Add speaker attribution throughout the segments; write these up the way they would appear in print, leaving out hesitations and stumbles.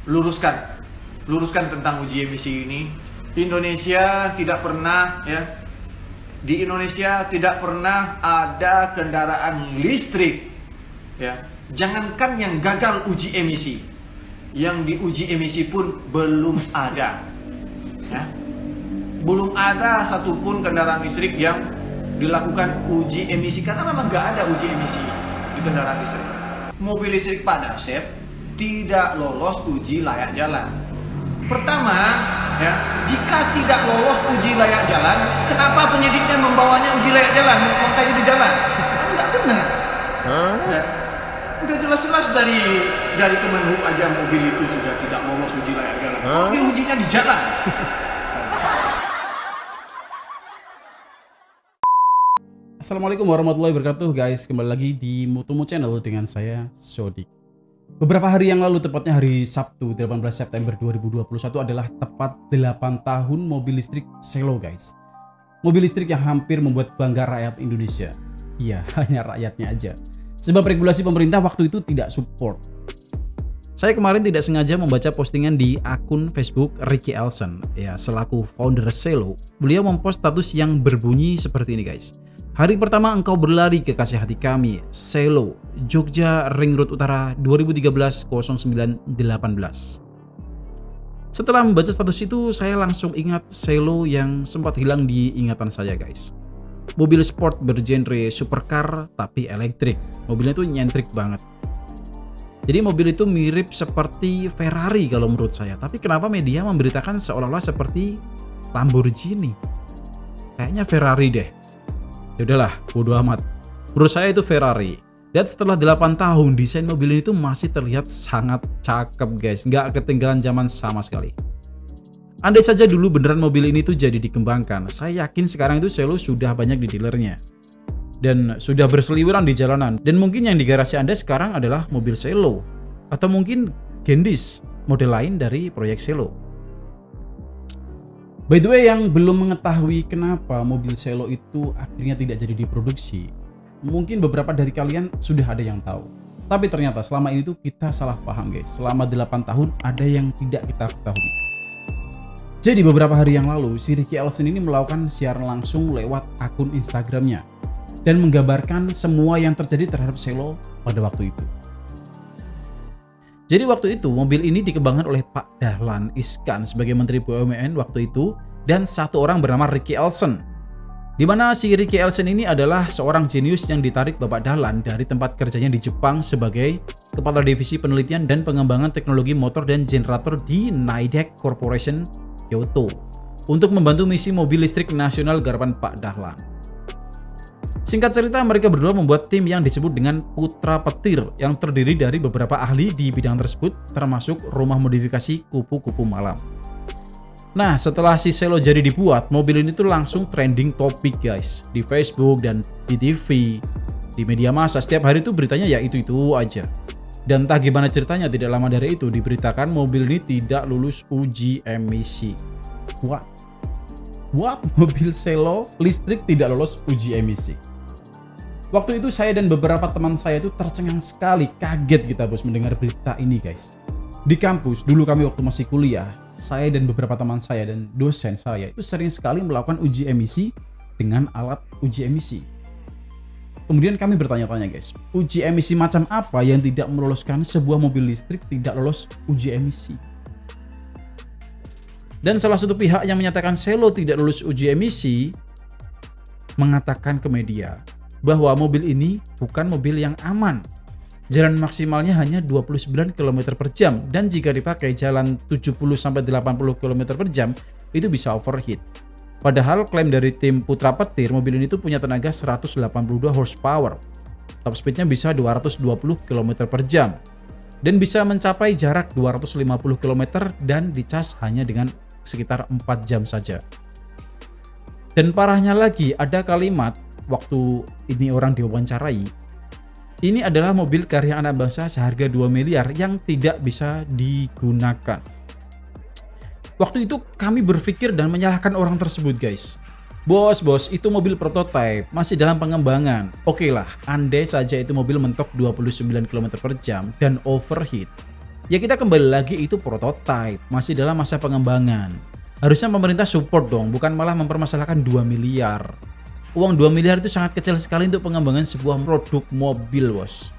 Speaker 1: luruskan tentang uji emisi ini. Indonesia tidak pernah di Indonesia tidak pernah ada kendaraan listrik jangankan yang gagal uji emisi, yang diuji emisi pun belum ada belum ada satupun kendaraan listrik yang dilakukan uji emisi, karena memang nggak ada uji emisi di kendaraan listrik. Mobil listrik pada Asep tidak lolos uji layak jalan. Pertama, jika tidak lolos uji layak jalan, kenapa penyidiknya membawanya uji layak jalan? Makanya di jalan, kan nggak benar. Udah jelas-jelas dari Kemenhub aja mobil itu sudah tidak lolos uji layak jalan. Kok diujinya di jalan?
Speaker 2: Assalamualaikum warahmatullahi wabarakatuh guys, kembali lagi di Mutumu Channel dengan saya Sodik. Beberapa hari yang lalu, tepatnya hari Sabtu 18 September 2021 adalah tepat 8 tahun mobil listrik Selo guys. Mobil listrik yang hampir membuat bangga rakyat Indonesia. Iya, hanya rakyatnya aja. Sebab regulasi pemerintah waktu itu tidak support. Saya kemarin tidak sengaja membaca postingan di akun Facebook Ricky Elson, selaku founder Selo. Beliau mempost status yang berbunyi seperti ini guys. Hari pertama engkau berlari ke kasih hati kami, Selo, Jogja Ring Road Utara 2013-09-18. Setelah membaca status itu, saya langsung ingat Selo yang sempat hilang di ingatan saya guys. Mobil sport bergenre supercar tapi elektrik. Mobilnya itu nyentrik banget. Jadi mobil itu mirip seperti Ferrari kalau menurut saya. Tapi kenapa media memberitakan seolah-olah seperti Lamborghini? Kayaknya Ferrari deh. Ya udahlah, bodo amat. Menurut saya itu Ferrari. Dan setelah 8 tahun, desain mobil itu masih terlihat sangat cakep guys. Nggak ketinggalan zaman sama sekali. Andai saja dulu beneran mobil ini tuh jadi dikembangkan, saya yakin sekarang itu Selo sudah banyak di dealernya. Dan sudah berseliweran di jalanan. Dan mungkin yang di garasi Anda sekarang adalah mobil Selo. Atau mungkin Gendis, model lain dari proyek Selo. By the way, yang belum mengetahui kenapa mobil Selo itu akhirnya tidak jadi diproduksi, mungkin beberapa dari kalian sudah ada yang tahu. Tapi ternyata selama ini tuh kita salah paham guys. Selama 8 tahun ada yang tidak kita ketahui. Jadi beberapa hari yang lalu, si Ricky Elson ini melakukan siaran langsung lewat akun Instagramnya dan menggambarkan semua yang terjadi terhadap Selo pada waktu itu. Jadi waktu itu mobil ini dikembangkan oleh Pak Dahlan Iskan sebagai Menteri BUMN waktu itu dan satu orang bernama Ricky Elson. Di mana si Ricky Elson ini adalah seorang jenius yang ditarik Bapak Dahlan dari tempat kerjanya di Jepang sebagai Kepala Divisi Penelitian dan Pengembangan Teknologi Motor dan Generator di Nidec Corporation Kyoto untuk membantu misi mobil listrik nasional garapan Pak Dahlan. Singkat cerita, mereka berdua membuat tim yang disebut dengan Putra Petir yang terdiri dari beberapa ahli di bidang tersebut termasuk rumah modifikasi kupu-kupu malam. Nah, setelah si Selo jadi dibuat, mobil ini tuh langsung trending topik guys di Facebook dan di TV, di media massa. Setiap hari tuh beritanya ya itu-itu aja. Dan entah gimana ceritanya, tidak lama dari itu diberitakan mobil ini tidak lulus uji emisi. What? Mobil Selo listrik tidak lolos uji emisi. Waktu itu saya dan beberapa teman saya itu tercengang sekali, kaget kita bos mendengar berita ini guys. Di kampus, dulu kami waktu masih kuliah, saya dan beberapa teman saya dan dosen saya itu sering sekali melakukan uji emisi dengan alat uji emisi. Kemudian kami bertanya-tanya guys, uji emisi macam apa yang tidak meloloskan sebuah mobil listrik tidak lolos uji emisi? Dan salah satu pihak yang menyatakan Selo tidak lulus uji emisi mengatakan ke media bahwa mobil ini bukan mobil yang aman. Jalan maksimalnya hanya 29 km per jam dan jika dipakai jalan 70-80 km per jam itu bisa overheat. Padahal klaim dari tim Putra Petir, mobil ini tuh punya tenaga 182 horsepower. Top speednya bisa 220 km per jam dan bisa mencapai jarak 250 km dan dicas hanya dengan sekitar 4 jam saja. Dan parahnya lagi, ada kalimat waktu ini orang diwawancarai, ini adalah mobil karya anak bangsa seharga 2 miliar yang tidak bisa digunakan. Waktu itu kami berpikir dan menyalahkan orang tersebut guys. Bos, itu mobil prototipe, masih dalam pengembangan. Oke lah, andai saja itu mobil mentok 29 km per jam dan overheat. Ya kita kembali lagi, itu prototype, masih dalam masa pengembangan. Harusnya pemerintah support dong, bukan malah mempermasalahkan 2 miliar. Uang 2 miliar itu sangat kecil sekali untuk pengembangan sebuah produk mobil, bos.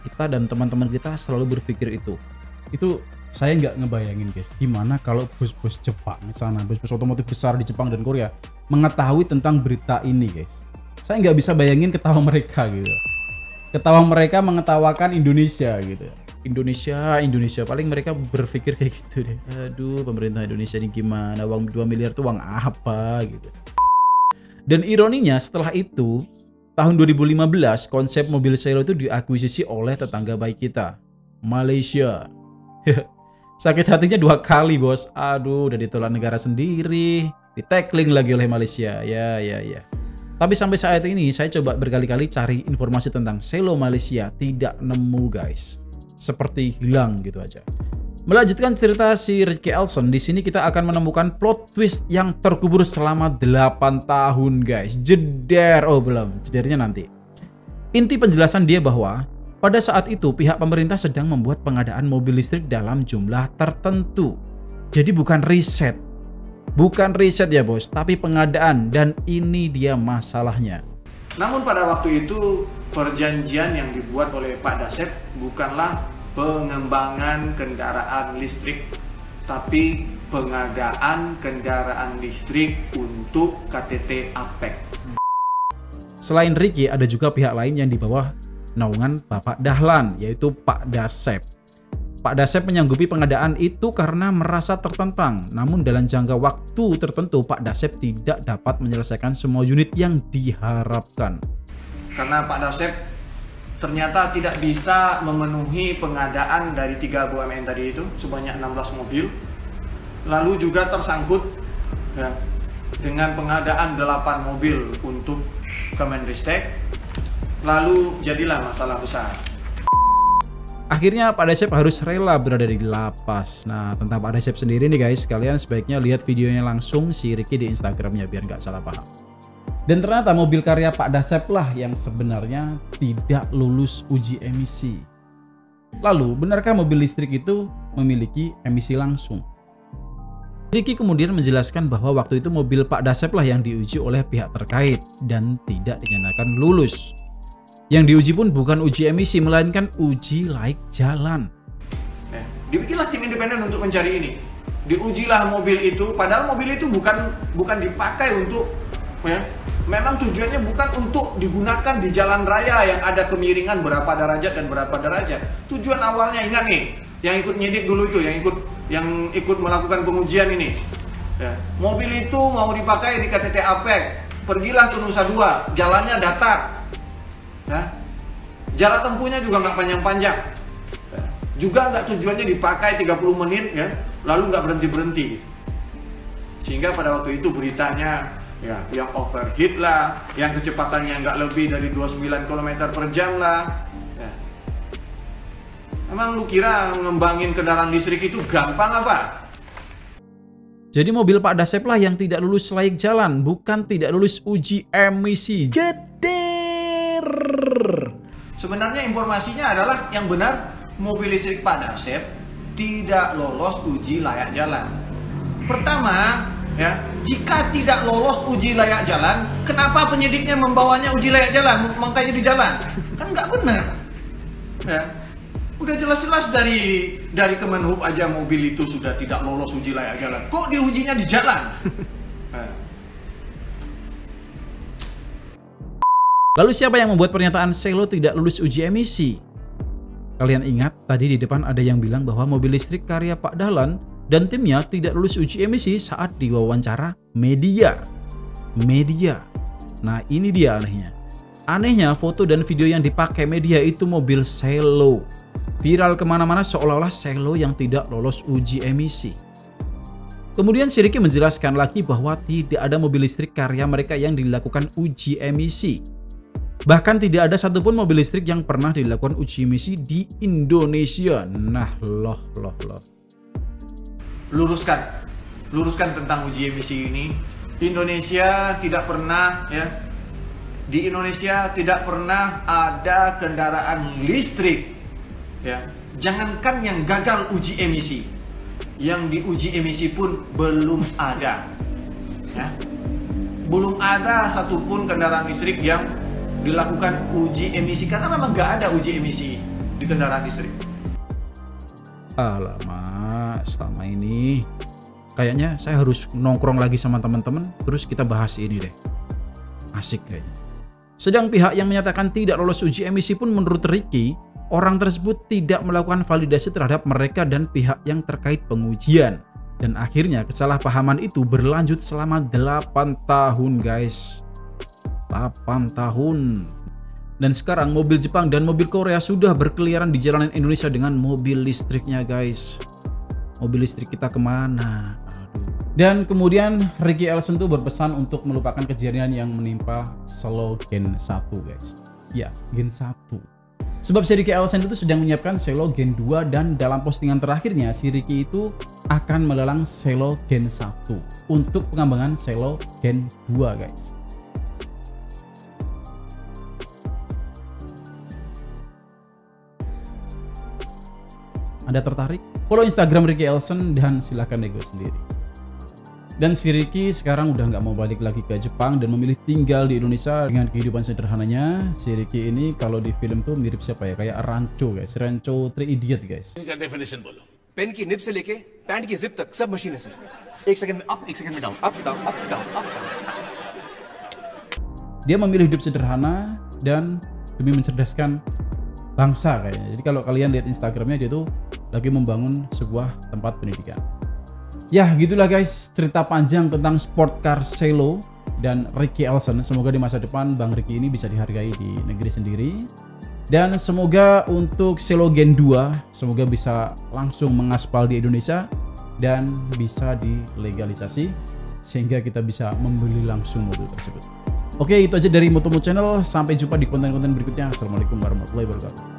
Speaker 2: Kita dan teman-teman kita selalu berpikir itu. Itu saya nggak ngebayangin, guys, gimana kalau bos-bos Jepang di sana, bos-bos otomotif besar di Jepang dan Korea mengetahui tentang berita ini, guys. Saya nggak bisa bayangin ketawa mereka gitu. Ketawa mereka mengetawakan Indonesia gitu. Indonesia, paling mereka berpikir kayak gitu deh. Aduh, pemerintah Indonesia ini gimana? Uang 2 miliar itu uang apa gitu. Dan ironinya setelah itu, tahun 2015 konsep mobil Cielo itu diakuisisi oleh tetangga baik kita, Malaysia. Sakit hatinya 2 kali, bos. Aduh, udah ditolak negara sendiri, di-tackling lagi oleh Malaysia. Ya. Tapi sampai saat ini saya coba berkali-kali cari informasi tentang Cielo Malaysia, tidak nemu, guys. Seperti hilang gitu aja. Melanjutkan cerita si Ricky Elson, di sini kita akan menemukan plot twist yang terkubur selama 8 tahun, guys. Jeder, oh belum, jedernya nanti. Inti penjelasan dia bahwa pada saat itu pihak pemerintah sedang membuat pengadaan mobil listrik dalam jumlah tertentu. Jadi bukan riset ya bos, tapi pengadaan, dan ini dia masalahnya.
Speaker 1: Namun pada waktu itu perjanjian yang dibuat oleh Pak Dasep bukanlah pengembangan kendaraan listrik, tapi pengadaan kendaraan listrik untuk KTT APEC.
Speaker 2: Selain Ricky, ada juga pihak lain yang di bawah naungan Bapak Dahlan, yaitu Pak Dasep. Pak Dasep menyanggupi pengadaan itu karena merasa tertentang. Namun dalam jangka waktu tertentu, Pak Dasep tidak dapat menyelesaikan semua unit yang diharapkan.
Speaker 1: Karena Pak Dasep ternyata tidak bisa memenuhi pengadaan dari 3 BUMN tadi itu, sebanyak 16 mobil. Lalu juga tersangkut ya, dengan pengadaan 8 mobil untuk Kemenristek. Lalu jadilah masalah besar.
Speaker 2: Akhirnya Pak Dasep harus rela berada di lapas. Nah, tentang Pak Dasep sendiri nih guys, kalian sebaiknya lihat videonya langsung si Ricky di Instagramnya biar nggak salah paham. Dan ternyata mobil karya Pak Dasep lah yang sebenarnya tidak lulus uji emisi. Lalu, benarkah mobil listrik itu memiliki emisi langsung? Ricky kemudian menjelaskan bahwa waktu itu mobil Pak Dasep lah yang diuji oleh pihak terkait dan tidak dinyatakan lulus. Yang diuji pun bukan uji emisi, melainkan uji layak jalan.
Speaker 1: Dibikinlah tim independen untuk mencari ini. Diujilah mobil itu, padahal mobil itu bukan dipakai untuk, ya, memang tujuannya bukan untuk digunakan di jalan raya yang ada kemiringan berapa derajat dan berapa derajat. Tujuan awalnya, ingat nih, yang ikut nyidik dulu itu, yang ikut melakukan pengujian ini. Ya, mobil itu mau dipakai di KTT APEC, pergilah ke Nusa Dua, jalannya datar. Ya, jarak tempuhnya juga nggak panjang-panjang, juga nggak tujuannya dipakai 30 menit ya, lalu nggak berhenti-berhenti, sehingga pada waktu itu beritanya ya, yang overheat lah, yang kecepatannya nggak lebih dari 29 km per jam lah ya. Emang lu kira ngembangin kendaraan listrik itu gampang apa?
Speaker 2: Jadi mobil Pak Dasep lah yang tidak lulus layak jalan, bukan tidak lulus uji emisi.
Speaker 1: Sebenarnya informasinya adalah yang benar, mobil listrik Pak Dasep tidak lolos uji layak jalan. Pertama, ya, jika tidak lolos uji layak jalan, kenapa penyidiknya membawanya uji layak jalan, makanya di jalan? Kan nggak benar. Ya, udah jelas-jelas dari Kemenhub aja mobil itu sudah tidak lolos uji layak jalan. Kok diujinya di jalan?
Speaker 2: Lalu siapa yang membuat pernyataan Cielo tidak lulus uji emisi? Kalian ingat tadi di depan ada yang bilang bahwa mobil listrik karya Pak Dahlan dan timnya tidak lulus uji emisi saat diwawancara media. Nah ini dia anehnya. Anehnya foto dan video yang dipakai media itu mobil Cielo. Viral kemana-mana seolah-olah Cielo yang tidak lolos uji emisi. Kemudian si Ricky menjelaskan lagi bahwa tidak ada mobil listrik karya mereka yang dilakukan uji emisi. Bahkan tidak ada satupun mobil listrik yang pernah dilakukan uji emisi di Indonesia. Nah, loh.
Speaker 1: Luruskan tentang uji emisi ini. Indonesia tidak pernah, ya. Di Indonesia tidak pernah ada kendaraan listrik, ya, Jangankan yang gagal uji emisi, yang diuji emisi pun belum ada. Ya. Belum ada satupun kendaraan listrik yang dilakukan uji emisi, karena memang nggak ada uji emisi di kendaraan listrik.
Speaker 2: Alamak, selama ini kayaknya saya harus nongkrong lagi sama teman-teman, terus kita bahas ini deh. Asik kayaknya. Sedang pihak yang menyatakan tidak lolos uji emisi pun menurut Ricky, orang tersebut tidak melakukan validasi terhadap mereka dan pihak yang terkait pengujian. Dan akhirnya kesalahpahaman itu berlanjut selama 8 tahun guys. 8 tahun. Dan sekarang mobil Jepang dan mobil Korea sudah berkeliaran di jalanan Indonesia dengan mobil listriknya guys. Mobil listrik kita kemana? Aduh. Dan kemudian Ricky Elson tuh berpesan untuk melupakan kejadian yang menimpa Selo Gen 1 guys. Ya, Gen 1. Sebab si Ricky Elson itu sedang menyiapkan Selo Gen 2 dan dalam postingan terakhirnya si Ricky itu akan melelang Selo Gen 1 untuk pengembangan Selo Gen 2 guys. Anda tertarik? Follow Instagram Ricky Elson dan silahkan nego sendiri. Dan si Ricky sekarang udah nggak mau balik lagi ke Jepang dan memilih tinggal di Indonesia dengan kehidupan sederhananya. Si Ricky ini kalau di film tuh mirip siapa ya? Kayak Rancho guys, Rancho 3 Idiot guys.
Speaker 3: इनका डेफिनेशन बोलो।
Speaker 4: पेन की निब से लेके पैंट की जिप तक सब मशीन है सर। एक सेकंड में अप, एक सेकंड में down, up down, up down, up down.
Speaker 2: Dia memilih hidup sederhana dan demi mencerdaskan bangsa kayaknya. Jadi kalau kalian lihat Instagramnya, dia tuh lagi membangun sebuah tempat pendidikan. Ya gitulah guys, cerita panjang tentang sport car Selo dan Ricky Elson. Semoga di masa depan Bang Ricky ini bisa dihargai di negeri sendiri. Dan semoga untuk Selo Gen 2, semoga bisa langsung mengaspal di Indonesia dan bisa dilegalisasi sehingga kita bisa membeli langsung mobil tersebut. Oke, itu aja dari Motomo Channel. Sampai jumpa di konten-konten berikutnya. Assalamualaikum warahmatullahi wabarakatuh.